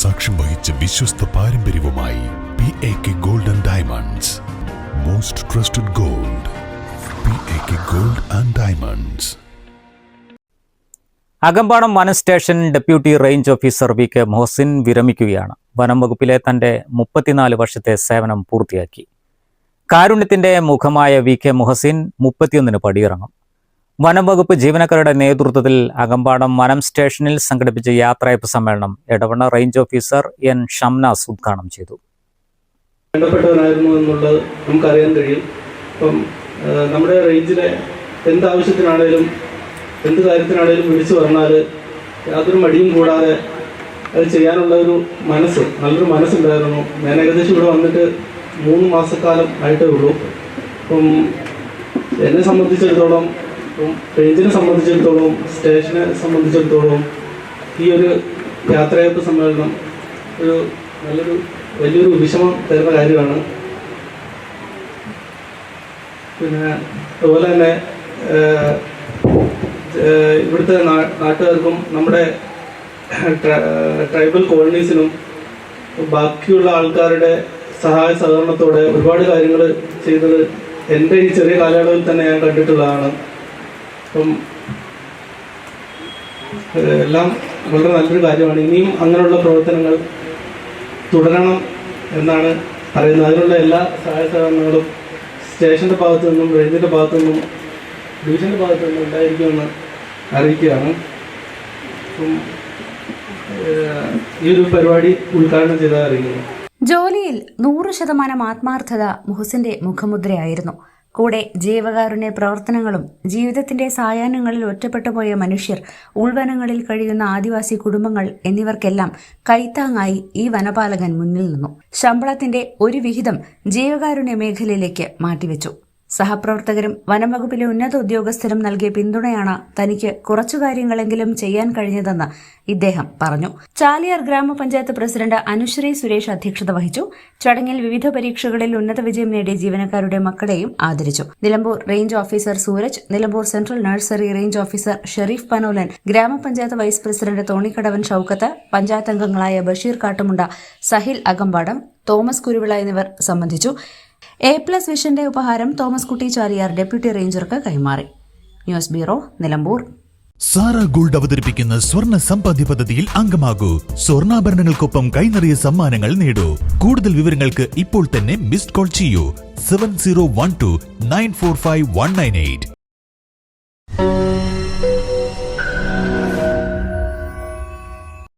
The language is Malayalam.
സാക്ഷ്യം വഹിച്ച വിശ്വസ്ത പാരമ്പര്യവുമായി PAK Gold and Diamonds. Most trusted gold. PAK Gold and Diamonds. Akampadam വനം station deputy range officer VK Mohsin വിരമിക്കുകയാണ്. വനം വകുപ്പിലെ തന്റെ 34 വർഷത്തെ സേവനം പൂർത്തിയാക്കി. കാരുണ്യത്തിന്റെ മുഖമായ VK മൊഹസിൻ 31-ന് പടിയിറങ്ങും. വനം വകുപ്പ് ജീവനക്കാരുടെ നേതൃത്വത്തിൽ അകമ്പാടം വനം സ്റ്റേഷനിൽ സംഘടിപ്പിച്ച യാത്രയയപ്പ് സമ്മേളനം Edavanna range officer N Shamnas ഉദ്ഘാടനം ചെയ്തു. വേണ്ടപ്പെട്ടവനായിരുന്നു എന്നുള്ളത് നമുക്കറിയാൻ കഴിയും. അപ്പം നമ്മുടെ റേഞ്ചിലെ എന്താവശ്യത്തിനാണേലും എന്ത് കാര്യത്തിനാണേലും വിളിച്ചു പറഞ്ഞാൽ യാതൊരു മടിയും കൂടാതെ അത് ചെയ്യാനുള്ള ഒരു നല്ലൊരു മനസ്സുണ്ടായിരുന്നു. ഞാൻ ഏകദേശം ഇവിടെ വന്നിട്ട് 3 മാസക്കാലം ആയിട്ടേ ഉള്ളൂ. അപ്പം എന്നെ സംബന്ധിച്ചിടത്തോളം, റേഞ്ചിനെ സംബന്ധിച്ചിടത്തോളം, സ്റ്റേഷനെ സംബന്ധിച്ചിടത്തോളം ഈ ഒരു യാത്രയയപ്പ് സമ്മേളനം ഒരു വലിയൊരു വിഷമം തരുന്ന കാര്യമാണ്. പിന്നെ അതുപോലെ തന്നെ ഇവിടുത്തെ നാട്ടുകാർക്കും നമ്മുടെ ട്രൈബൽ കോളനീസിനും ബാക്കിയുള്ള ആൾക്കാരുടെ സഹായ സഹകരണത്തോടെ ഒരുപാട് കാര്യങ്ങൾ ചെയ്തത് എൻ്റെ ഈ ചെറിയ കാലയളവിൽ തന്നെ ഞാൻ കണ്ടിട്ടുള്ളതാണ്. അപ്പം എല്ലാം വളരെ നല്ലൊരു കാര്യമാണ്. ഇനിയും അങ്ങനെയുള്ള പ്രവർത്തനങ്ങൾ തുടരണം എന്നാണ് പറയുന്നത്. അതിനുള്ള എല്ലാ സഹായ സഹകരണങ്ങളും സ്റ്റേഷൻ്റെ ഭാഗത്തു നിന്നും, റേഞ്ചിൻ്റെ ഭാഗത്തു നിന്നും, ഡിവിഷൻ്റെ ഭാഗത്തു നിന്നും ഉണ്ടായിരിക്കുമെന്ന് അറിയിക്കുകയാണ്. അപ്പം ഈ ഒരു പരിപാടി ഉദ്ഘാടനം ചെയ്താൽ അറിയിക്കുന്നു. ജോലിയിൽ 100% ആത്മാർത്ഥത മുഹസിന്റെ മുഖമുദ്രയായിരുന്നു. കൂടെ ജീവകാരുണ്യ പ്രവർത്തനങ്ങളും ജീവിതത്തിന്റെ സായാഹ്നങ്ങളിൽ ഒറ്റപ്പെട്ടുപോയ മനുഷ്യർ, ഉൾവനങ്ങളിൽ കഴിയുന്ന ആദിവാസി കുടുംബങ്ങൾ എന്നിവർക്കെല്ലാം കൈത്താങ്ങായി ഈ വനപാലകൻ മുന്നിൽ നിന്നു. ശമ്പളത്തിന്റെ ഒരു വിഹിതം ജീവകാരുണ്യ മേഖലയിലേക്ക് മാറ്റിവെച്ചു. സഹപ്രവർത്തകരും വനംവകുപ്പിലെ ഉന്നത ഉദ്യോഗസ്ഥരും നൽകിയ പിന്തുണയാണ് തനിക്ക് കുറച്ചു കാര്യങ്ങളെങ്കിലും ചെയ്യാൻ കഴിഞ്ഞതെന്ന് ഇദ്ദേഹം പറഞ്ഞു. ചാലിയാർ ഗ്രാമപഞ്ചായത്ത് പ്രസിഡന്റ് അനുശ്രീ സുരേഷ് അധ്യക്ഷത വഹിച്ചു. ചടങ്ങിൽ വിവിധ പരീക്ഷകളിൽ ഉന്നത വിജയം നേടിയ ജീവനക്കാരുടെ മക്കളെയും ആദരിച്ചു. Nilambur range officer Suraj, Nilambur central nursery range officer Sharif Panolan, ഗ്രാമപഞ്ചായത്ത് വൈസ് പ്രസിഡന്റ് തോണിക്കടവൻ ഷൌക്കത്ത്, പഞ്ചായത്ത് അംഗങ്ങളായ ബഷീർ കാട്ടുമുണ്ട, സഹിൽ അകമ്പാടം, തോമസ് കുരുവിള എന്നിവർ സംബന്ധിച്ചു. A+ വിഷന്റെ ഉപഹാരം തോമസ് കുട്ടി ചാലിയാർ ഡെപ്യൂട്ടി റേഞ്ചർക്ക് കൈമാറി. News bureau, Nilambur. Sara gold അവതരിപ്പിക്കുന്ന സ്വർണ്ണ സമ്പാദ്യ പദ്ധതിയിൽ അംഗമാകൂ. സ്വർണ്ണാഭരണങ്ങൾക്കൊപ്പം കൈനിറിയ സമ്മാനങ്ങൾ നേടൂ. കൂടുതൽ വിവരങ്ങൾക്ക് ഇപ്പോൾ തന്നെ മിസ്ഡ് കോൾ ചെയ്യൂ 7012945198.